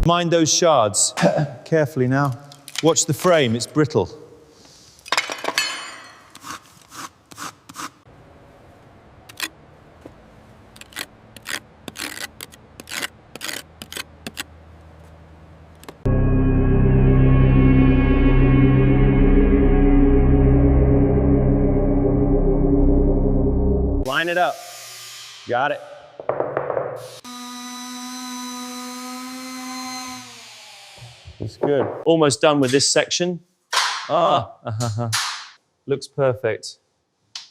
Mind those shards. Carefully now. Watch the frame, it's brittle. Line it up. Got it. That's good. Almost done with this section. Looks perfect.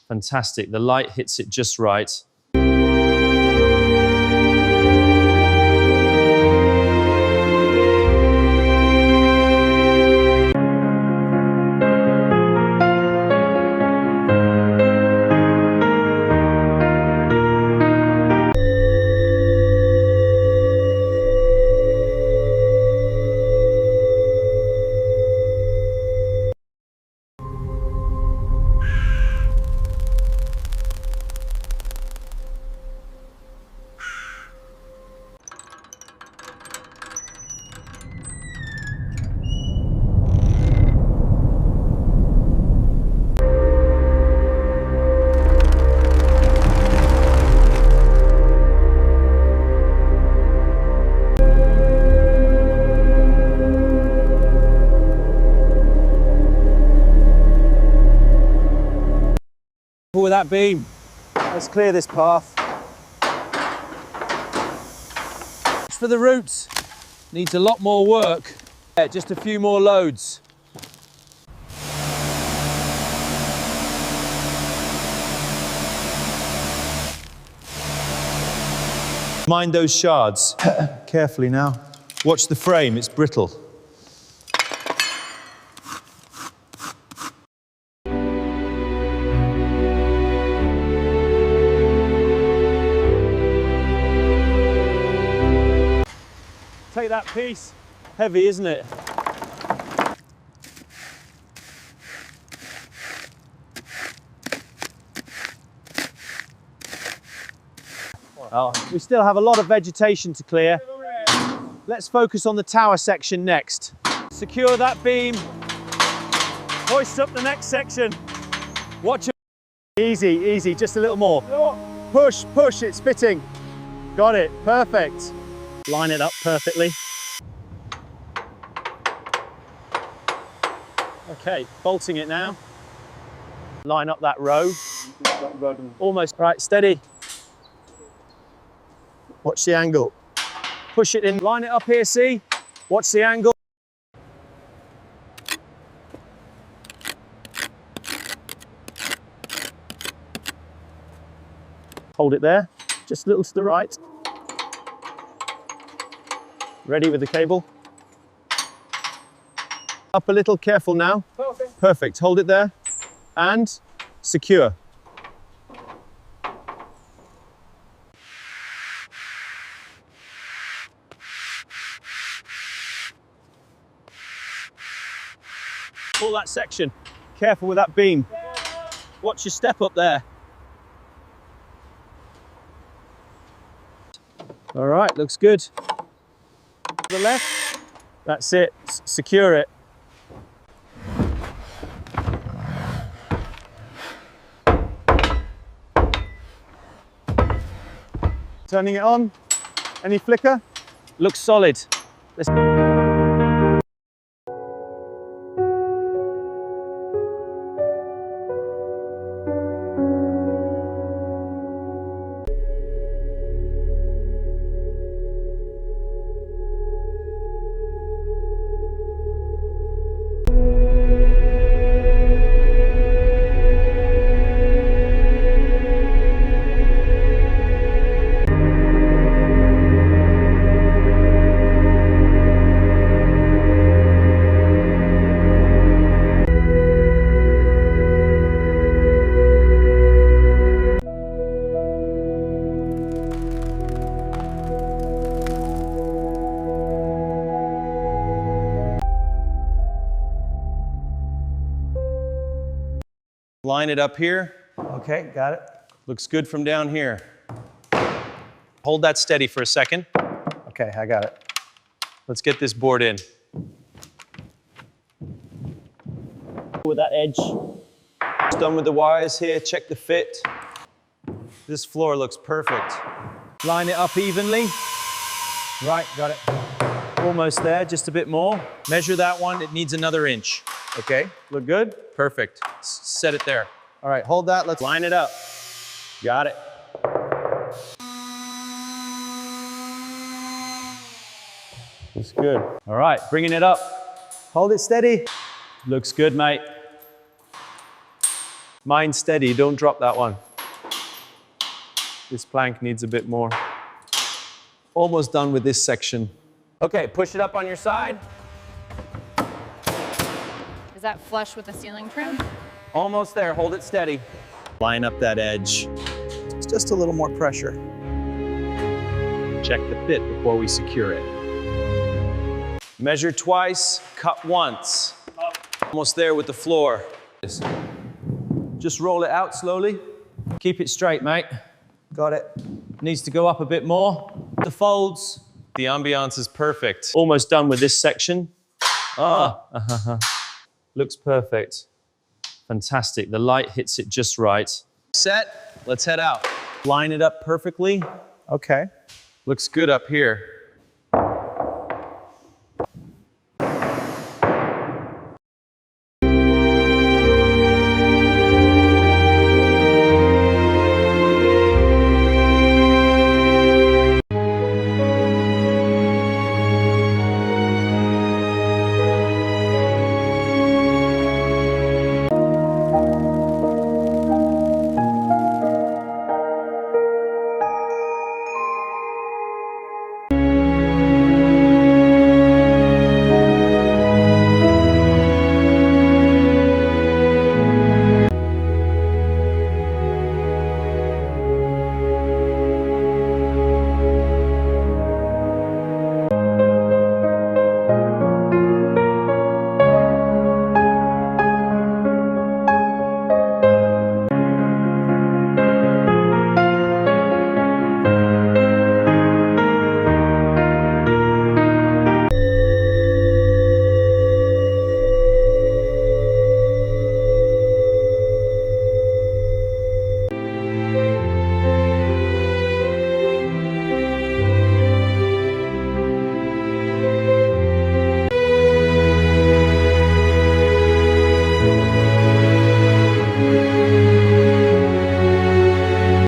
Fantastic. The light hits it just right. With that beam. Let's clear this path. For the roots, needs a lot more work. Yeah, just a few more loads. Mind those shards. Carefully now. Watch the frame, it's brittle. Take that piece. Heavy, isn't it? Oh, we still have a lot of vegetation to clear. Let's focus on the tower section next. Secure that beam. Hoist up the next section. Watch it. Easy, easy, just a little more. Push, push, it's fitting. Got it, perfect. Line it up perfectly. Okay, bolting it now. Line up that row. Almost right, steady. Watch the angle. Push it in, line it up here, see? Watch the angle. Hold it there, just a little to the right. Ready with the cable. Up a little, careful now. Perfect. Perfect, hold it there. And secure. Pull that section. Careful with that beam. Watch your step up there. All right, looks good. To the left. That's it. Secure it. Turning it on. Any flicker? Looks solid. Let's line it up here. Okay, got it. Looks good from down here. Hold that steady for a second. Okay, I got it. Let's get this board in. With that edge. Just done with the wires here, check the fit. This floor looks perfect. Line it up evenly. Right, got it. Almost there, just a bit more. Measure that one, it needs another inch. Okay, look good? Perfect. Set it there. All right, hold that, let's line it up. Got it. Looks good. All right, bringing it up. Hold it steady. Looks good, mate. Mind steady, don't drop that one. This plank needs a bit more. Almost done with this section. Okay, push it up on your side. Is that flush with the ceiling trim? Almost there, hold it steady. Line up that edge. It's just a little more pressure. Check the fit before we secure it. Measure twice, cut once. Almost there with the floor. Just roll it out slowly. Keep it straight, mate. Got it. Needs to go up a bit more. The folds. The ambiance is perfect. Almost done with this section. Looks perfect. Fantastic. The light hits it just right. Set. Let's head out. Line it up perfectly. Okay. Looks good up here.